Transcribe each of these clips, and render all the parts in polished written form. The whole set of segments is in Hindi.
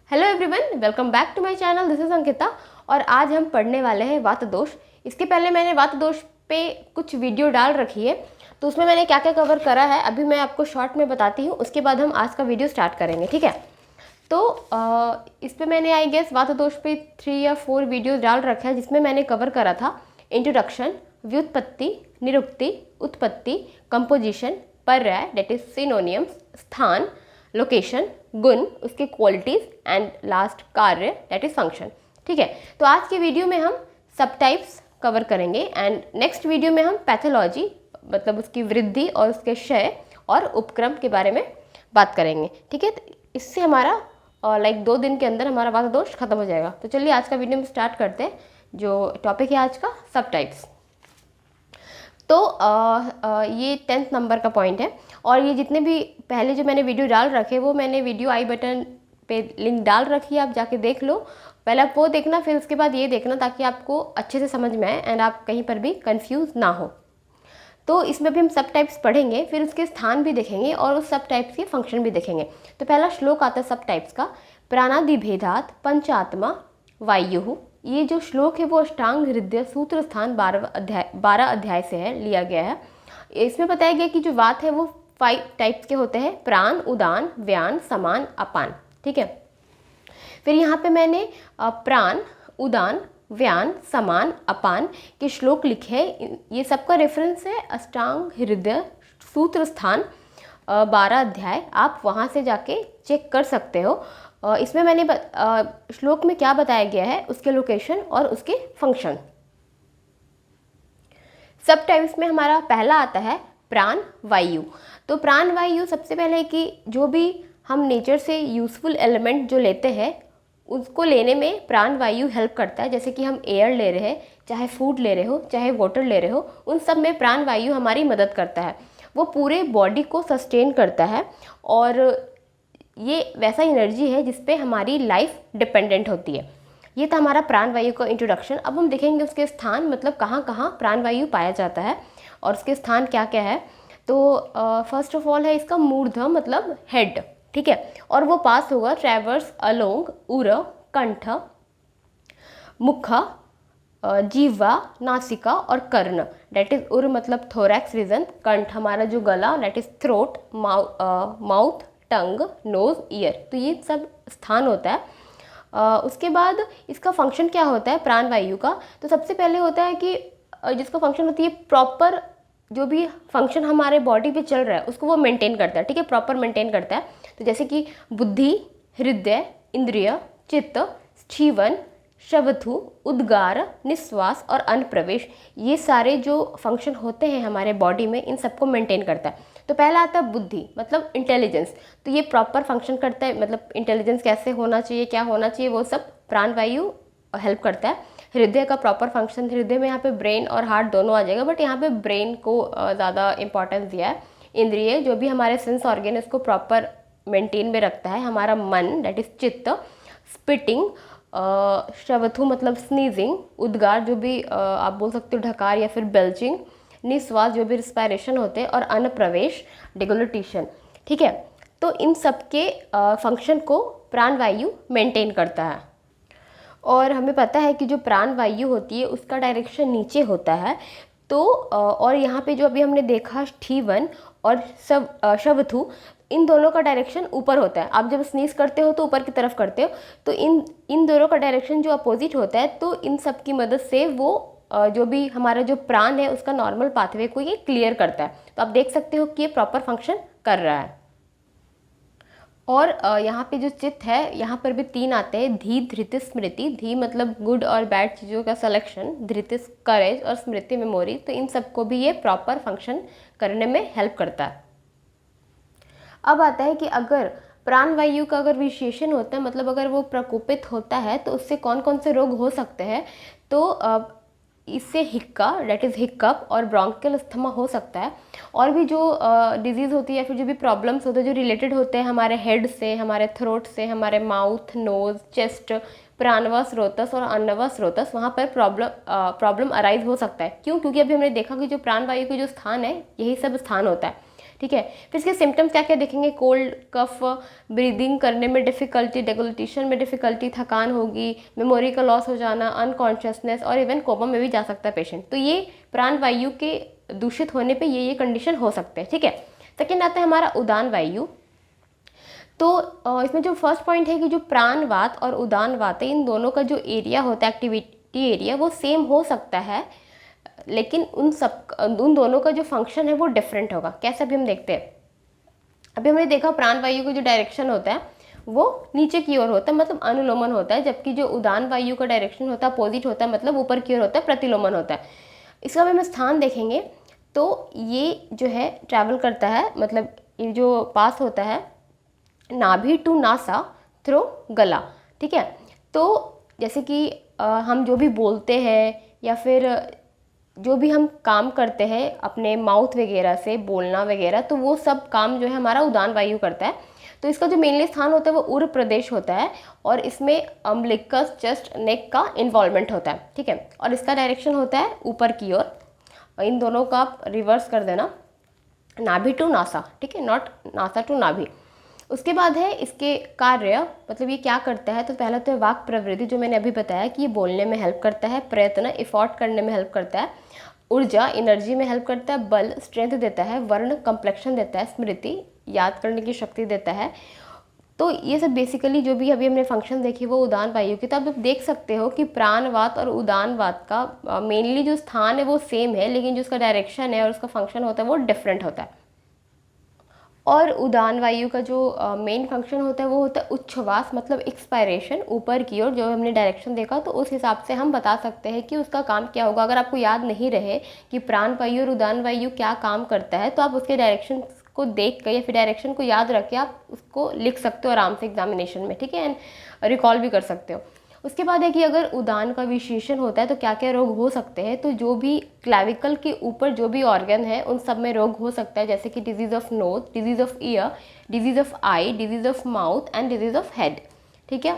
Hello everyone, welcome back to my channel. This is Ankita और आज हम पढ़ने वाले हैं वात दोष। इसके पहले मैंने वात दोष पे कुछ वीडियो डाल रखी है, तो उसमें मैंने क्या क्या कवर करा है अभी मैं आपको शॉर्ट में बताती हूँ। उसके बाद हम आज का वीडियो स्टार्ट करेंगे, ठीक है। तो इस पर मैंने आई गेस वात दोष पे 3 या 4 वीडियो डाल रखे हैं, जिसमें मैंने कवर करा था इंट्रोडक्शन, व्युत्पत्ति, निरुक्ति, उत्पत्ति, कंपोजिशन, पर्याय डेट इज सिनोनियम्स, स्थान, लोकेशन, गुण, उसके क्वालिटीज एंड लास्ट कार्य डेट इज फंक्शन, ठीक है। तो आज के वीडियो में हम सब टाइप्स कवर करेंगे एंड नेक्स्ट वीडियो में हम पैथोलॉजी मतलब उसकी वृद्धि और उसके क्षय और उपक्रम के बारे में बात करेंगे, ठीक है। तो इससे हमारा 2 दिन के अंदर हमारा वात दोष खत्म हो जाएगा। तो चलिए आज का वीडियो में स्टार्ट करते हैं। जो टॉपिक है आज का, सब टाइप्स। तो ये 10th नंबर का पॉइंट है और ये जितने भी पहले जो मैंने वीडियो डाल रखे वो मैंने वीडियो आई बटन पे लिंक डाल रखी है, आप जाके देख लो। पहले आप वो देखना, फिर उसके बाद ये देखना, ताकि आपको अच्छे से समझ में आए एंड आप कहीं पर भी कंफ्यूज ना हो। तो इसमें भी हम सब टाइप्स पढ़ेंगे, फिर उसके स्थान भी देखेंगे और उस सब टाइप्स के फंक्शन भी देखेंगे। तो पहला श्लोक आता है सब टाइप्स का। प्राणादिभेदात पंचात्मा वायु। ये जो श्लोक है वो अष्टांग हृदय सूत्र स्थान 12 अध्याय से है, लिया गया है। इसमें बताया गया कि जो वात है वो 5 टाइप्स के होते हैं: प्राण, उदान, व्यान, समान, अपान, ठीक है। फिर यहाँ पे मैंने प्राण, उदान, व्यान, समान, अपान के श्लोक लिखे हैं। ये सबका रेफरेंस है अष्टांग हृदय सूत्र स्थान 12 अध्याय, आप वहाँ से जाके चेक कर सकते हो। इसमें मैंने श्लोक में क्या बताया गया है, उसके लोकेशन और उसके फंक्शन। सब टाइप्स में हमारा पहला आता है प्राण वायु। तो प्राण वायु सबसे पहले कि जो भी हम नेचर से यूजफुल एलिमेंट जो लेते हैं उसको लेने में प्राण वायु हेल्प करता है। जैसे कि हम एयर ले रहे हैं, चाहे फूड ले रहे हो, चाहे वाटर ले रहे हो, उन सब में प्राण वायु हमारी मदद करता है। वो पूरे बॉडी को सस्टेन करता है और ये वैसा एनर्जी है जिस पे हमारी लाइफ डिपेंडेंट होती है। ये था हमारा प्राण वायु का इंट्रोडक्शन। अब हम देखेंगे उसके स्थान, मतलब कहाँ कहाँ प्राण वायु पाया जाता है और उसके स्थान क्या क्या है। तो फर्स्ट ऑफ ऑल है इसका मूर्ध, मतलब हेड, ठीक है। और वो पास होगा ट्रैवर्स अलोंग उर, कंठ, मुख, जीवा, नासिका और कर्ण डेट इज उर मतलब थोरैक्स रीजन, कंठ हमारा जो गला that is throat, mouth, tongue, nose, ear. तो ये सब स्थान होता है। उसके बाद इसका फंक्शन क्या होता है प्राण वायु का। तो सबसे पहले होता है कि जिसका फंक्शन होती है प्रॉपर, जो भी फंक्शन हमारे बॉडी पे चल रहा है उसको वो मेंटेन करता है, ठीक है, प्रॉपर मेंटेन करता है। तो जैसे कि बुद्धि, हृदय, इंद्रिय, चित्त, जीवन, शवथु, उद्गार, निश्वास और अन्न प्रवेश, ये सारे जो फंक्शन होते हैं हमारे बॉडी में, इन सबको मेंटेन करता है। तो पहला आता है बुद्धि, मतलब इंटेलिजेंस। तो ये प्रॉपर फंक्शन करता है, मतलब इंटेलिजेंस कैसे होना चाहिए, क्या होना चाहिए, वो सब प्राण वायु हेल्प करता है। हृदय का प्रॉपर फंक्शन, हृदय में यहाँ पे ब्रेन और हार्ट दोनों आ जाएगा, बट यहाँ पे ब्रेन को ज़्यादा इंपॉर्टेंस दिया है। इंद्रिय, जो भी हमारे सेंस ऑर्गन है उसको प्रॉपर मेंटेन में रखता है। हमारा मन डेट इज चित्त, स्पिटिंग, श्वथु मतलब स्नीजिंग, उद्गार जो भी आप बोल सकते हो ढकार या फिर बेल्चिंग, निश्वास जो भी रिस्पायरेशन होते हैं, और अन्न प्रवेश डिगोलिटेशन, ठीक है। तो इन सब के फंक्शन को प्राण वायु मेंटेन करता है। और हमें पता है कि जो प्राण वायु होती है उसका डायरेक्शन नीचे होता है। तो और यहाँ पे जो अभी हमने देखा ठीवन और शवथु, इन दोनों का डायरेक्शन ऊपर होता है। आप जब स्नीज करते हो तो ऊपर की तरफ करते हो, तो इन दोनों का डायरेक्शन जो अपोजिट होता है। तो इन सब की मदद से वो जो भी हमारा जो प्राण है उसका नॉर्मल पाथवे को ये क्लियर करता है। तो आप देख सकते हो कि ये प्रॉपर फंक्शन कर रहा है। और यहाँ पे जो चित्त है, यहाँ पर भी 3 आते हैं: धी, धृति, स्मृति। धी मतलब गुड और बैड चीज़ों का सिलेक्शन, धृति करेज और स्मृति मेमोरी। तो इन सबको भी ये प्रॉपर फंक्शन करने में हेल्प करता है। अब आता है कि अगर प्राण वायु का अगर विशेषण होता है, मतलब अगर वो प्रकोपित होता है, तो उससे कौन कौन से रोग हो सकते हैं। तो इससे हिक्का डेट इज़ हिक्कअप और ब्रोंकियल अस्थमा हो सकता है। और भी जो डिजीज़ होती है या फिर जो भी प्रॉब्लम्स होते हैं जो रिलेटेड होते हैं हमारे हेड से, हमारे थ्रोट से, हमारे माउथ, नोज, चेस्ट, प्राणवा स्रोतस और अन्नवा स्रोतस, वहाँ पर प्रॉब्लम अराइज हो सकता है। क्यों? क्योंकि अभी हमने देखा कि जो प्राण वायु के जो स्थान है यही सब स्थान होता है, ठीक है। फिर इसके सिम्टम्स क्या क्या देखेंगे, कोल्ड, कफ, ब्रीदिंग करने में डिफ़िकल्टी, डेगुलेशन में डिफ़िकल्टी, थकान होगी, मेमोरी का लॉस हो जाना, अनकॉन्शियसनेस और इवन कोमा में भी जा सकता है पेशेंट। तो ये प्राण वायु के दूषित होने पे ये कंडीशन हो सकते हैं, ठीक है। सेकेंड आता है हमारा उदान वायु। तो इसमें जो फर्स्ट पॉइंट है कि जो प्राणवात और उदानवात है, इन दोनों का जो एरिया होता है, एक्टिविटी एरिया, वो सेम हो सकता है, लेकिन उन दोनों का जो फंक्शन है वो डिफरेंट होगा। कैसे अभी हम देखते हैं। अभी हमने देखा प्राण वायु का जो डायरेक्शन होता है वो नीचे की ओर होता है, मतलब अनुलोमन होता है, जबकि जो उदान वायु का डायरेक्शन होता है अपोजिट होता है, मतलब ऊपर की ओर होता है, प्रतिलोमन होता है। इसका भी हम स्थान देखेंगे तो ये जो है ट्रैवल करता है, मतलब ये जो पास होता है नाभि टू नासा थ्रू गला, ठीक है। तो जैसे कि हम जो भी बोलते हैं या फिर जो भी हम काम करते हैं अपने माउथ वगैरह से, बोलना वगैरह, तो वो सब काम जो है हमारा उदान वायु करता है। तो इसका जो मेनली स्थान होता है वो उर प्रदेश होता है और इसमें अम्बिलिकस, चेस्ट, नेक का इन्वॉल्वमेंट होता है, ठीक है। और इसका डायरेक्शन होता है ऊपर की ओर। इन दोनों का आप रिवर्स कर देना, नाभि टू नासा, ठीक है, नॉट नासा टू नाभि। उसके बाद है इसके कार्य, मतलब ये क्या करता है। तो पहला तो है वाक प्रवृत्ति, जो मैंने अभी बताया कि ये बोलने में हेल्प करता है, प्रयत्न, एफर्ट करने में हेल्प करता है, ऊर्जा, एनर्जी में हेल्प करता है, बल, स्ट्रेंथ देता है, वर्ण, कंप्लेक्शन देता है, स्मृति, याद करने की शक्ति देता है। तो ये सब बेसिकली जो भी अभी हमने फंक्शन देखे वो उदान वायु की। तो आप देख सकते हो कि प्राणवात और उदानवात का मेनली जो स्थान है वो सेम है, लेकिन जो उसका डायरेक्शन है और उसका फंक्शन होता है वो डिफरेंट होता है। और उदान वायु का जो मेन फंक्शन होता है वो होता है उच्छ्वास, मतलब एक्सपायरेशन ऊपर की ओर। जो हमने डायरेक्शन देखा तो उस हिसाब से हम बता सकते हैं कि उसका काम क्या होगा। अगर आपको याद नहीं रहे कि प्राण वायु और उदान वायु क्या काम करता है, तो आप उसके डायरेक्शन को देख कर या फिर डायरेक्शन को याद रख के आप उसको लिख सकते हो आराम से एग्जामिनेशन में, ठीक है, एंड रिकॉल भी कर सकते हो। उसके बाद है कि अगर उदान का विशेषण होता है तो क्या क्या रोग हो सकते हैं। तो जो भी क्लैविकल के ऊपर जो भी ऑर्गन है उन सब में रोग हो सकता है, जैसे कि disease of nose, disease of year, disease of I, disease of mouth and disease of head, ठीक है।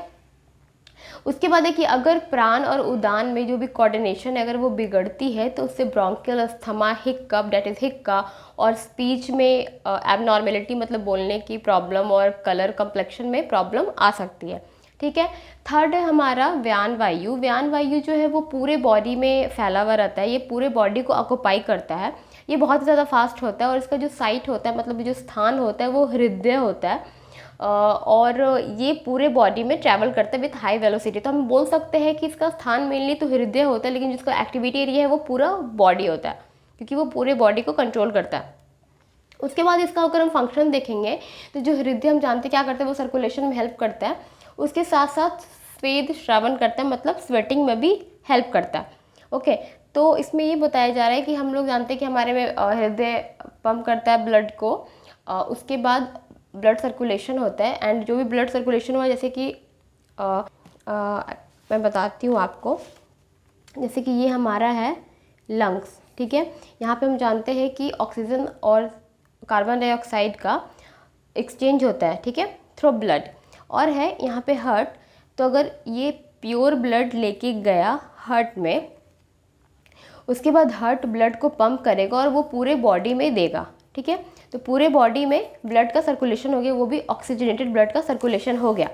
उसके बाद है कि अगर प्राण और उदान में जो भी कोऑर्डिनेशन है अगर वो बिगड़ती है तो उससे ब्रोंकियल अस्थमा, हिक्कप, डेट इज हिक्का, और स्पीच में एबनॉर्मेलिटी, मतलब बोलने की प्रॉब्लम, और कलर कंप्लेक्शन में प्रॉब्लम आ सकती है, ठीक है। थर्ड है हमारा व्यान वायु। व्यान वायु जो है वो पूरे बॉडी में फैला हुआ रहता है, ये पूरे बॉडी को ऑक्यूपाई करता है, ये बहुत ज़्यादा फास्ट होता है और इसका जो साइट होता है, मतलब जो स्थान होता है वो हृदय होता है, और ये पूरे बॉडी में ट्रैवल करता है विथ हाई वेलोसिटी। तो हम बोल सकते हैं कि इसका स्थान मेनली तो हृदय होता है, लेकिन जिसका एक्टिविटी एरिया है वो पूरा बॉडी होता है, क्योंकि वो पूरे बॉडी को कंट्रोल करता है। उसके बाद इसका अगर हम फंक्शन देखेंगे तो जो हृदय हम जानते क्या करते हैं, वो सर्कुलेशन में हेल्प करता है, उसके साथ साथ स्वेद श्रावण करता है, मतलब स्वेटिंग में भी हेल्प करता है, ओके। तो इसमें ये बताया जा रहा है कि हम लोग जानते हैं कि हमारे में हृदय पंप करता है ब्लड को, उसके बाद ब्लड सर्कुलेशन होता है, एंड जो भी ब्लड सर्कुलेशन हुआ, जैसे कि मैं बताती हूँ आपको, जैसे कि ये हमारा है लंग्स, ठीक है। यहाँ पे हम जानते हैं कि ऑक्सीजन और कार्बन डाइऑक्साइड का एक्सचेंज होता है, ठीक है, थ्रू ब्लड। और है यहाँ पे हार्ट, तो अगर ये प्योर ब्लड लेके गया हार्ट में, उसके बाद हार्ट ब्लड को पंप करेगा और वो पूरे बॉडी में देगा, ठीक है। तो पूरे बॉडी में ब्लड का सर्कुलेशन हो गया, वो भी ऑक्सीजनेटेड ब्लड का सर्कुलेशन हो गया।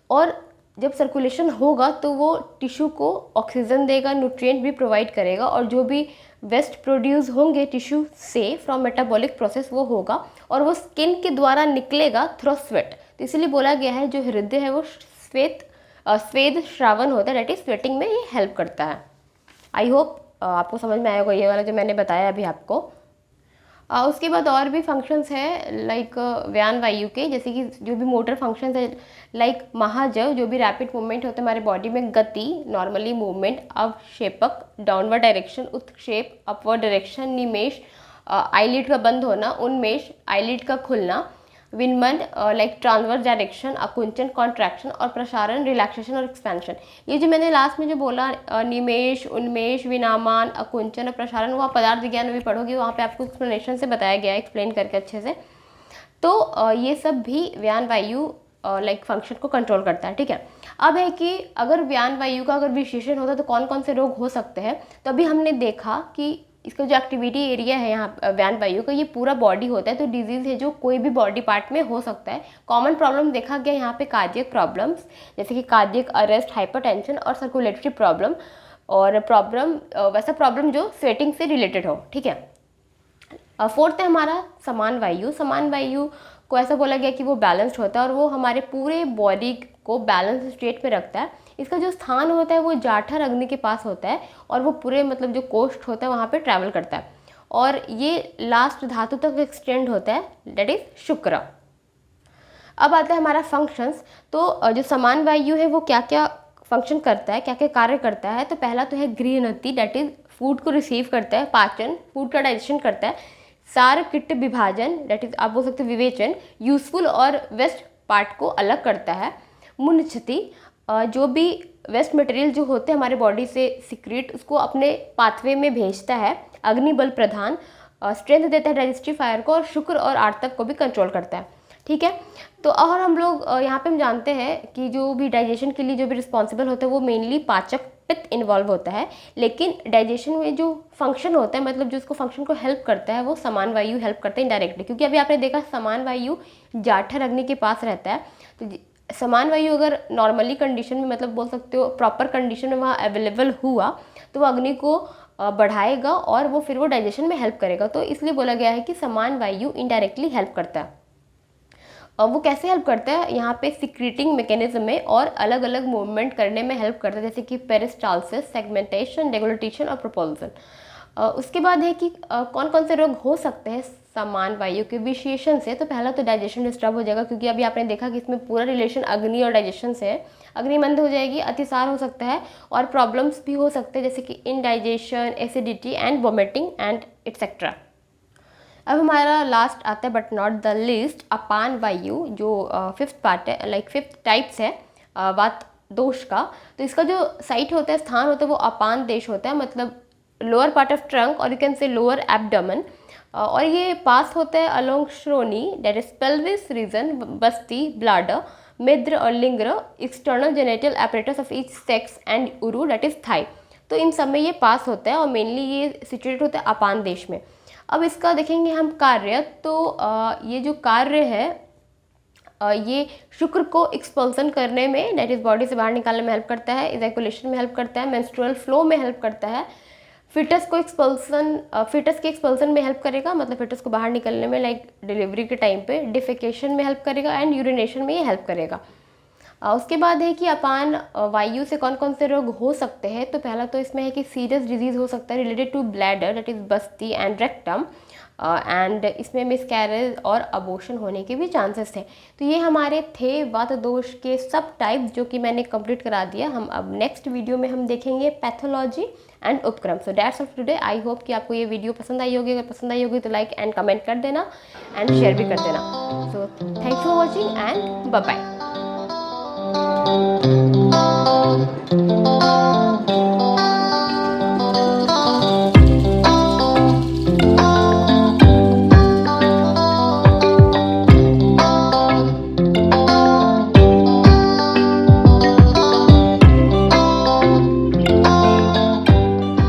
और जब सर्कुलेशन होगा तो वो टिश्यू को ऑक्सीजन देगा, न्यूट्रिएंट भी प्रोवाइड करेगा, और जो भी वेस्ट प्रोड्यूस होंगे टिश्यू से फ्रॉम मेटाबॉलिक प्रोसेस वो होगा, और वो स्किन के द्वारा निकलेगा थ्रू स्वेट। तो इसलिए बोला गया है जो हृदय है वो स्वेद श्रावण होता है, दैट इज स्वेटिंग में ये हेल्प करता है। आई होप आपको समझ में आया होगा ये वाला जो मैंने बताया अभी आपको। उसके बाद और भी फंक्शंस है लाइक व्यान वायु के, जैसे कि जो भी मोटर फंक्शंस है लाइक महाजव, जो भी रैपिड मूवमेंट होता है हमारे बॉडी में, गति, नॉर्मली मूवमेंट, अवक्षेपक, डाउनवर्ड डायरेक्शन, उत्क्षेप, अपवर्ड डायरेक्शन, निमेश, आईलिड का बंद होना, उन्मेष, आईलिड का खुलना, विनमन, लाइक ट्रांसवर्स डायरेक्शन, अकुंचन, कॉन्ट्रैक्शन, और प्रसारण, रिलैक्सेशन और एक्सपेंशन। ये जो मैंने लास्ट में जो बोला निमेश, उन्मेष, विनामान, अकुंचन और प्रसारण, वो आप पदार्थ विज्ञान में भी पढ़ोगे, वहाँ पे आपको एक्सप्लेनेशन से बताया गया है, एक्सप्लेन करके अच्छे से। तो ये सब भी व्यान वायु लाइक फंक्शन को कंट्रोल करता है, ठीक है। अब है कि अगर व्यान वायु का अगर विशेषण होता है तो कौन कौन से रोग हो सकते हैं। तो अभी हमने देखा कि इसका जो एक्टिविटी एरिया है यहाँ व्यान वायु का, ये पूरा बॉडी होता है। तो डिजीज़ है जो कोई भी बॉडी पार्ट में हो सकता है। कॉमन प्रॉब्लम देखा गया यहाँ पे कार्डियक प्रॉब्लम्स, जैसे कि कार्डियक अरेस्ट, हाइपरटेंशन और सर्कुलेटरी प्रॉब्लम, और वैसा प्रॉब्लम जो स्वेटिंग से रिलेटेड हो, ठीक है। फोर्थ है हमारा समान वायु। समान वायु को ऐसा बोला गया कि वो बैलेंस्ड होता है और वो हमारे पूरे बॉडी को बैलेंस स्टेट पे रखता है। इसका जो स्थान होता है वो जाठर अग्नि के पास होता है और वो पूरे मतलब जो कोष्ठ होता है वहाँ पे ट्रैवल करता है, और ये लास्ट धातु तक एक्सटेंड होता है, दैट इज शुक्र। अब आता है हमारा फंक्शंस। तो जो समान वायु है वो क्या क्या फंक्शन करता है, क्या क्या कार्य करता है। तो पहला तो है गृहनति, दैट इज फूड को रिसीव करता है, पाचन, फूड का डाइजेशन करता है। सार किट विभाजन, दैट इज आप बोल सकते हो विवेचन, यूजफुल और वेस्ट पार्ट को अलग करता है। मुनक्षति, जो भी वेस्ट मटेरियल जो होते हैं हमारे बॉडी से सीक्रेट, उसको अपने पाथवे में भेजता है। अग्निबल प्रधान, स्ट्रेंथ देता है डाइजेस्टिव फायर को, और शुक्र और आर्तव को भी कंट्रोल करता है, ठीक है। तो और हम लोग यहाँ पे हम जानते हैं कि जो भी डाइजेशन के लिए जो भी रिस्पॉन्सिबल होता है वो मेनली पाचक पित्त इन्वॉल्व होता है, लेकिन डाइजेशन में जो फंक्शन होता है, मतलब जो उसको फंक्शन को हेल्प करता है, वो समान वायु हेल्प करता है इनडायरेक्टली, क्योंकि अभी आपने देखा समान वायु जाठर अग्नि के पास रहता है। तो समान वायु अगर नॉर्मली कंडीशन में, मतलब बोल सकते हो प्रॉपर कंडीशन में वहाँ अवेलेबल हुआ, तो वो अग्नि को बढ़ाएगा और वो फिर वो डाइजेशन में हेल्प करेगा। तो इसलिए बोला गया है कि समान वायु इनडायरेक्टली हेल्प करता है। वो कैसे हेल्प करता है, यहाँ पे सिक्रीटिंग मैकेनिज्म में और अलग अलग मूवमेंट करने में हेल्प करता है, जैसे कि पेरिस्टाल्सिस, सेगमेंटेशन, रेगुलेटेशन और प्रोपल्सन। उसके बाद है कि कौन कौन से रोग हो सकते हैं समान वायु के विशेषण से। तो पहला तो डाइजेशन डिस्टर्ब हो जाएगा, क्योंकि अभी आपने देखा कि इसमें पूरा रिलेशन अग्नि और डाइजेशन से है। अग्नि मंद हो जाएगी, अतिसार हो सकता है, और प्रॉब्लम्स भी हो सकते हैं जैसे कि indigestion, acidity and vomiting and etcetera. अब हमारा लास्ट आता है बट नॉट द लीस्ट, अपान वायु, जो फिफ्थ पार्ट है, लाइक फिफ्थ टाइप्स है वात दोष का। तो इसका जो साइट होता है, स्थान होता है, वो अपान देश होता है, मतलब लोअर पार्ट ऑफ ट्रंक, और you can say lower abdomen, और ये पास होता है अलोंग श्रोनी, दैट इज पेल्विस रीजन, बस्ती, ब्लाडर, मिद्र और लिंग्र, external genital apparatus of each sex and उरू, दैट इज थाई। तो इन सब में ये पास होता है और मेनली ये सिचुएट होता है अपान देश में। अब इसका देखेंगे हम कार्य। तो ये जो कार्य है ये शुक्र को एक्सपल्सन करने में, दैट इज बॉडी से बाहर निकालने में हेल्प करता है, इजैकुलेशन में हेल्प करता है, मेंस्ट्रुअल फ्लो में हेल्प करता है, फिटस के एक्सपल्सन में हेल्प करेगा, मतलब फिटस को बाहर निकलने में, लाइक डिलीवरी के टाइम पे, डिफेकेशन में हेल्प करेगा, एंड यूरिनेशन में ये हेल्प करेगा। उसके बाद है कि अपान वायु से कौन कौन से रोग हो सकते हैं। तो पहला तो इसमें है कि सीरियस डिजीज़ हो सकता है related to bladder, that is बस्ती एंड रेक्टम, एंड इसमें मिसकैरेज और अबॉर्शन होने के भी चांसेस हैं। तो ये हमारे थे वात दोष के सब टाइप, जो कि मैंने कंप्लीट करा दिया। हम अब नेक्स्ट वीडियो में हम देखेंगे पैथोलॉजी एंड उपक्रम। So that's of today. I hope कि आपको ये वीडियो पसंद आई होगी। अगर पसंद आई होगी तो लाइक एंड कमेंट कर देना एंड शेयर भी कर देना। So thanks for watching and bye bye.